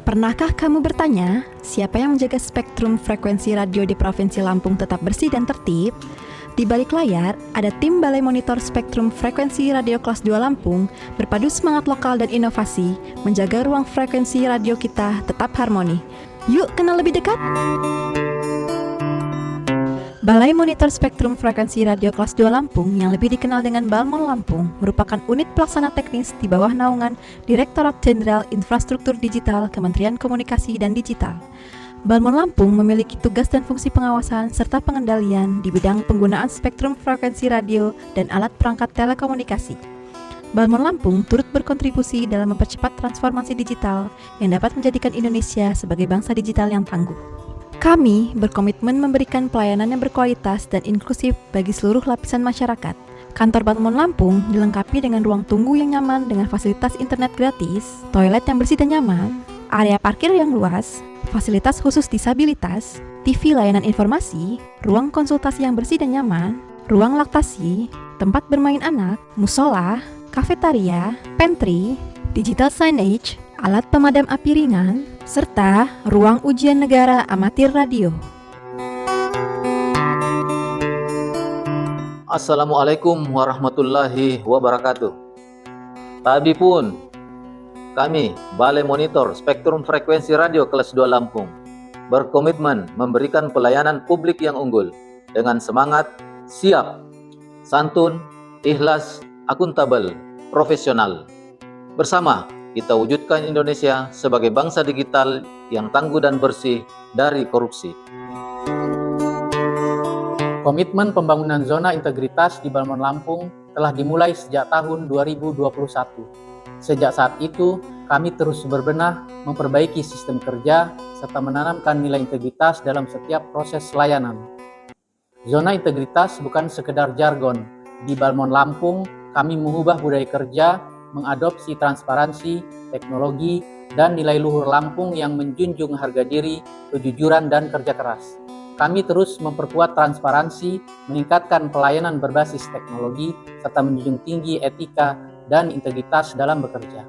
Pernahkah kamu bertanya, siapa yang menjaga spektrum frekuensi radio di Provinsi Lampung tetap bersih dan tertib? Di balik layar, ada tim Balai Monitor Spektrum Frekuensi Radio Kelas 2 Lampung berpadu semangat lokal dan inovasi, menjaga ruang frekuensi radio kita tetap harmoni. Yuk kenal lebih dekat! Balai Monitor Spektrum Frekuensi Radio Kelas 2 Lampung yang lebih dikenal dengan Balmon Lampung merupakan unit pelaksana teknis di bawah naungan Direktorat Jenderal Infrastruktur Digital Kementerian Komunikasi dan Digital. Balmon Lampung memiliki tugas dan fungsi pengawasan serta pengendalian di bidang penggunaan spektrum frekuensi radio dan alat perangkat telekomunikasi. Balmon Lampung turut berkontribusi dalam mempercepat transformasi digital yang dapat menjadikan Indonesia sebagai bangsa digital yang tangguh. Kami berkomitmen memberikan pelayanan yang berkualitas dan inklusif bagi seluruh lapisan masyarakat. Kantor Balmon Lampung dilengkapi dengan ruang tunggu yang nyaman dengan fasilitas internet gratis, toilet yang bersih dan nyaman, area parkir yang luas, fasilitas khusus disabilitas, TV layanan informasi, ruang konsultasi yang bersih dan nyaman, ruang laktasi, tempat bermain anak, musola, kafetaria, pantry, digital signage, alat pemadam api ringan, serta ruang ujian negara amatir radio. Assalamualaikum warahmatullahi wabarakatuh. Tadi pun kami Balai Monitor Spektrum Frekuensi Radio Kelas 2 Lampung berkomitmen memberikan pelayanan publik yang unggul dengan semangat, siap, santun, ikhlas, akuntabel, profesional. Bersama kita wujudkan Indonesia sebagai bangsa digital yang tangguh dan bersih dari korupsi. Komitmen pembangunan zona integritas di Balmon Lampung telah dimulai sejak tahun 2021. Sejak saat itu, kami terus berbenah memperbaiki sistem kerja serta menanamkan nilai integritas dalam setiap proses layanan. Zona integritas bukan sekedar jargon. Di Balmon Lampung, kami mengubah budaya kerja, mengadopsi transparansi, teknologi, dan nilai luhur Lampung yang menjunjung harga diri, kejujuran, dan kerja keras. Kami terus memperkuat transparansi, meningkatkan pelayanan berbasis teknologi, serta menjunjung tinggi etika dan integritas dalam bekerja.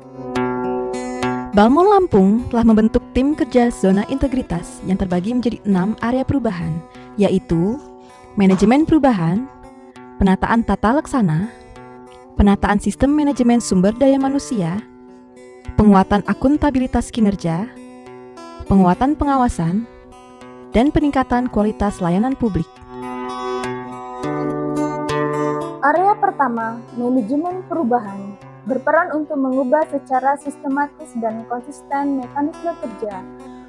Balmon Lampung telah membentuk tim kerja zona integritas yang terbagi menjadi 6 area perubahan, yaitu manajemen perubahan, penataan tata laksana, penataan sistem manajemen sumber daya manusia, penguatan akuntabilitas kinerja, penguatan pengawasan, dan peningkatan kualitas layanan publik. Area pertama, manajemen perubahan, berperan untuk mengubah secara sistematis dan konsisten mekanisme kerja,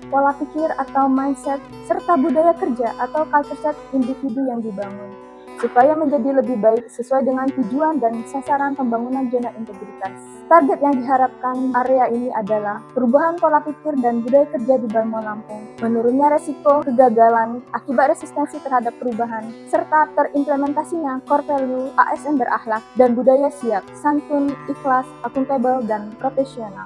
pola pikir atau mindset, serta budaya kerja atau culture set individu yang dibangun, supaya menjadi lebih baik sesuai dengan tujuan dan sasaran pembangunan zona integritas. Target yang diharapkan area ini adalah perubahan pola pikir dan budaya kerja di Balmon Lampung, menurunnya resiko kegagalan akibat resistensi terhadap perubahan, serta terimplementasinya core value ASN berakhlak dan budaya siap, santun, ikhlas, akuntabel, dan profesional.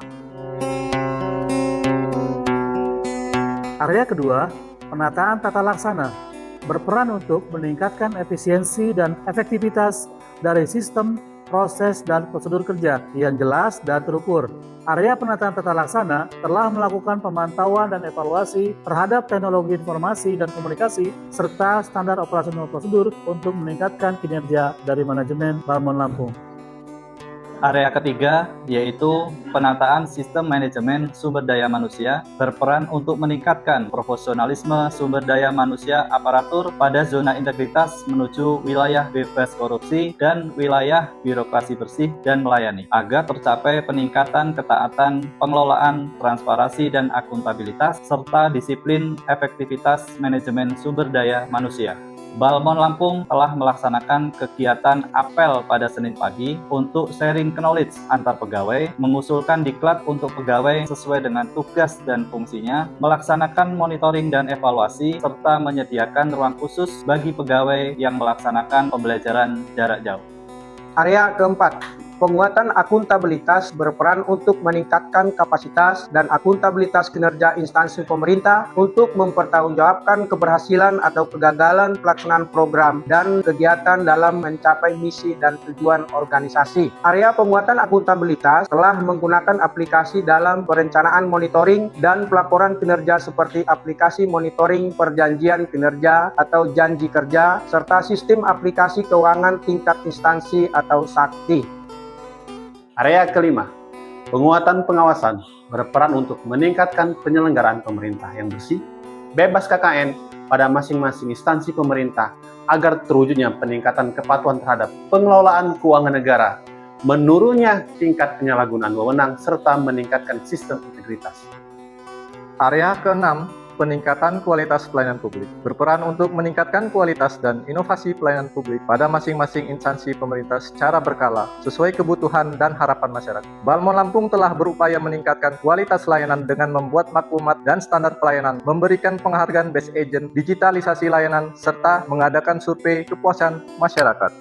Area kedua, penataan tata laksana, berperan untuk meningkatkan efisiensi dan efektivitas dari sistem, proses, dan prosedur kerja yang jelas dan terukur. Area penataan tata laksana telah melakukan pemantauan dan evaluasi terhadap teknologi informasi dan komunikasi serta standar operasional prosedur untuk meningkatkan kinerja dari manajemen Balmon Lampung. Area ketiga yaitu penataan sistem manajemen sumber daya manusia berperan untuk meningkatkan profesionalisme sumber daya manusia aparatur pada zona integritas menuju wilayah bebas korupsi dan wilayah birokrasi bersih dan melayani agar tercapai peningkatan ketaatan pengelolaan, transparansi dan akuntabilitas serta disiplin efektivitas manajemen sumber daya manusia. Balmon Lampung telah melaksanakan kegiatan apel pada Senin pagi untuk sharing knowledge antar pegawai, mengusulkan diklat untuk pegawai sesuai dengan tugas dan fungsinya, melaksanakan monitoring dan evaluasi, serta menyediakan ruang khusus bagi pegawai yang melaksanakan pembelajaran jarak jauh. Area keempat, Penguatan akuntabilitas berperan untuk meningkatkan kapasitas dan akuntabilitas kinerja instansi pemerintah untuk mempertanggungjawabkan keberhasilan atau kegagalan pelaksanaan program dan kegiatan dalam mencapai misi dan tujuan organisasi. Area penguatan akuntabilitas telah menggunakan aplikasi dalam perencanaan monitoring dan pelaporan kinerja seperti aplikasi monitoring perjanjian kinerja atau janji kerja, serta sistem aplikasi keuangan tingkat instansi atau SAKTI. Area kelima, penguatan pengawasan berperan untuk meningkatkan penyelenggaraan pemerintah yang bersih, bebas KKN pada masing-masing instansi pemerintah agar terwujudnya peningkatan kepatuhan terhadap pengelolaan keuangan negara, menurunnya tingkat penyalahgunaan wewenang, serta meningkatkan sistem integritas. Area keenam, peningkatan kualitas pelayanan publik berperan untuk meningkatkan kualitas dan inovasi pelayanan publik pada masing-masing instansi pemerintah secara berkala sesuai kebutuhan dan harapan masyarakat. Balmon Lampung telah berupaya meningkatkan kualitas layanan dengan membuat maklumat dan standar pelayanan, memberikan penghargaan Best Agent, digitalisasi layanan, serta mengadakan survei kepuasan masyarakat.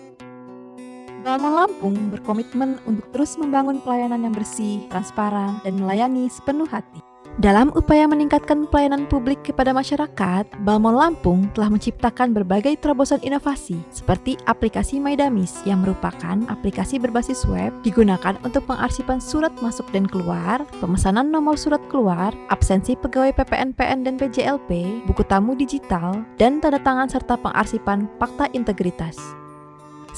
Balmon Lampung berkomitmen untuk terus membangun pelayanan yang bersih, transparan, dan melayani sepenuh hati. Dalam upaya meningkatkan pelayanan publik kepada masyarakat, Balmon Lampung telah menciptakan berbagai terobosan inovasi seperti aplikasi MyDamis yang merupakan aplikasi berbasis web digunakan untuk pengarsipan surat masuk dan keluar, pemesanan nomor surat keluar, absensi pegawai PPNPN dan PJLP, buku tamu digital, dan tanda tangan serta pengarsipan fakta integritas.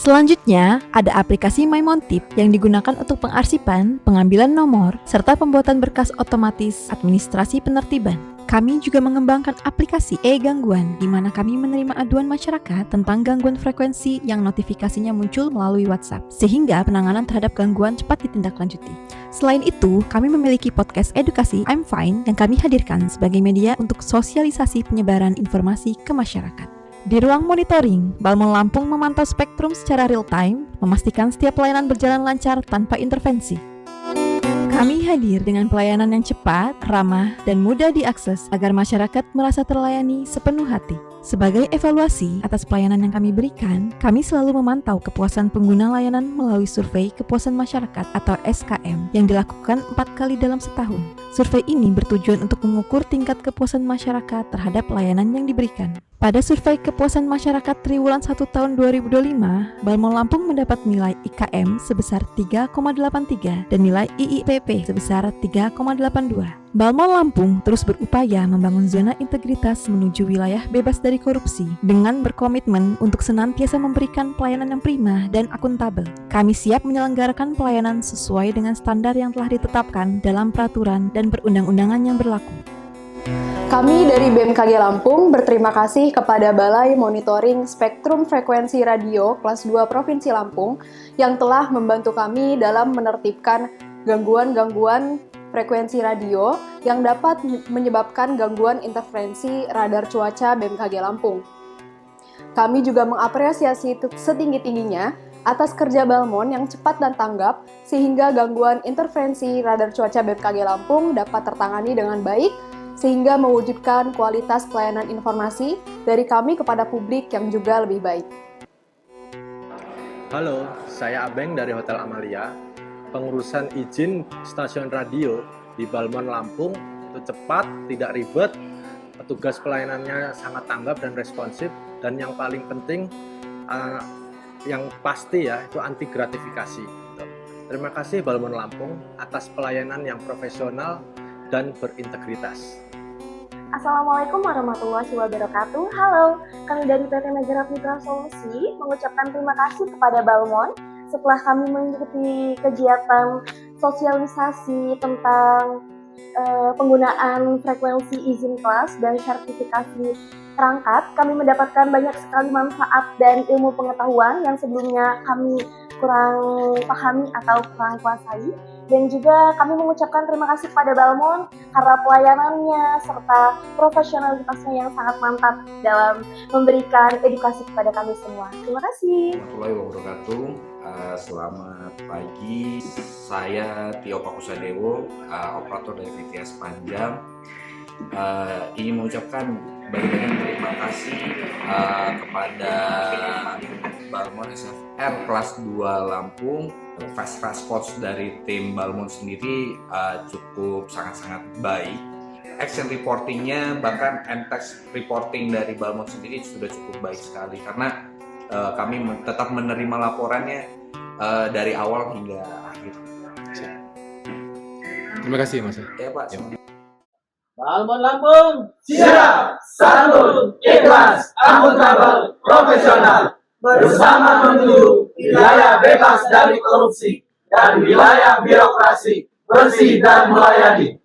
Selanjutnya, ada aplikasi MyMontip yang digunakan untuk pengarsipan, pengambilan nomor, serta pembuatan berkas otomatis administrasi penertiban. Kami juga mengembangkan aplikasi e-gangguan, di mana kami menerima aduan masyarakat tentang gangguan frekuensi yang notifikasinya muncul melalui WhatsApp, sehingga penanganan terhadap gangguan cepat ditindaklanjuti. Selain itu, kami memiliki podcast edukasi I'm Fine yang kami hadirkan sebagai media untuk sosialisasi penyebaran informasi ke masyarakat. Di ruang monitoring, Balmon Lampung memantau spektrum secara real-time, memastikan setiap pelayanan berjalan lancar tanpa intervensi. Kami hadir dengan pelayanan yang cepat, ramah, dan mudah diakses agar masyarakat merasa terlayani sepenuh hati. Sebagai evaluasi atas pelayanan yang kami berikan, kami selalu memantau kepuasan pengguna layanan melalui survei kepuasan masyarakat atau SKM yang dilakukan 4 kali dalam setahun. Survei ini bertujuan untuk mengukur tingkat kepuasan masyarakat terhadap layanan yang diberikan. Pada survei kepuasan masyarakat triwulan 1 tahun 2025, Balmon Lampung mendapat nilai IKM sebesar 3,83 dan nilai IIPP sebesar 3,82. Balmon Lampung terus berupaya membangun zona integritas menuju wilayah bebas dari korupsi dengan berkomitmen untuk senantiasa memberikan pelayanan yang prima dan akuntabel. Kami siap menyelenggarakan pelayanan sesuai dengan standar yang telah ditetapkan dalam peraturan dan perundang-undangan yang berlaku. Kami dari BMKG Lampung berterima kasih kepada Balai Monitoring Spektrum Frekuensi Radio Kelas 2 Provinsi Lampung yang telah membantu kami dalam menertibkan gangguan-gangguan frekuensi radio yang dapat menyebabkan gangguan interferensi radar cuaca BMKG Lampung. Kami juga mengapresiasi setinggi-tingginya atas kerja Balmon yang cepat dan tanggap sehingga gangguan interferensi radar cuaca BMKG Lampung dapat tertangani dengan baik sehingga mewujudkan kualitas pelayanan informasi dari kami kepada publik yang juga lebih baik. Halo, saya Abeng dari Hotel Amalia. Pengurusan izin stasiun radio di Balmon Lampung itu cepat, tidak ribet, petugas pelayanannya sangat tanggap dan responsif, dan yang paling penting, yang pasti ya, itu anti gratifikasi. Terima kasih Balmon Lampung atas pelayanan yang profesional dan berintegritas. Assalamualaikum warahmatullahi wabarakatuh. Halo, kami dari PT Megarat Mitra Solusi mengucapkan terima kasih kepada Balmon setelah kami mengikuti kegiatan sosialisasi tentang penggunaan frekuensi izin kelas dan sertifikasi perangkat. Kami mendapatkan banyak sekali manfaat dan ilmu pengetahuan yang sebelumnya kami kurang pahami atau kurang kuasai. Dan juga kami mengucapkan terima kasih kepada Balmon karena pelayanannya serta profesionalitasnya yang sangat mantap dalam memberikan edukasi kepada kami semua. Terima kasih. Warahmatullahi wabarakatuh. Selamat pagi. Saya Tio Pakusadewo, operator dari VTS Panjang. Ingin mengucapkan banyak terima kasih kepada Balmon SFR kelas 2 Lampung fast response dari tim Balmon sendiri cukup sangat-sangat baik. Action reportingnya bahkan text reporting dari Balmon sendiri sudah cukup baik sekali karena kami tetap menerima laporannya dari awal hingga akhir. Terima kasih Mas. Ya Pak. Balmon Lampung Siap, santun, ikhlas, akuntabel, profesional, bersama menuju wilayah bebas dari korupsi dan wilayah birokrasi, bersih dan melayani.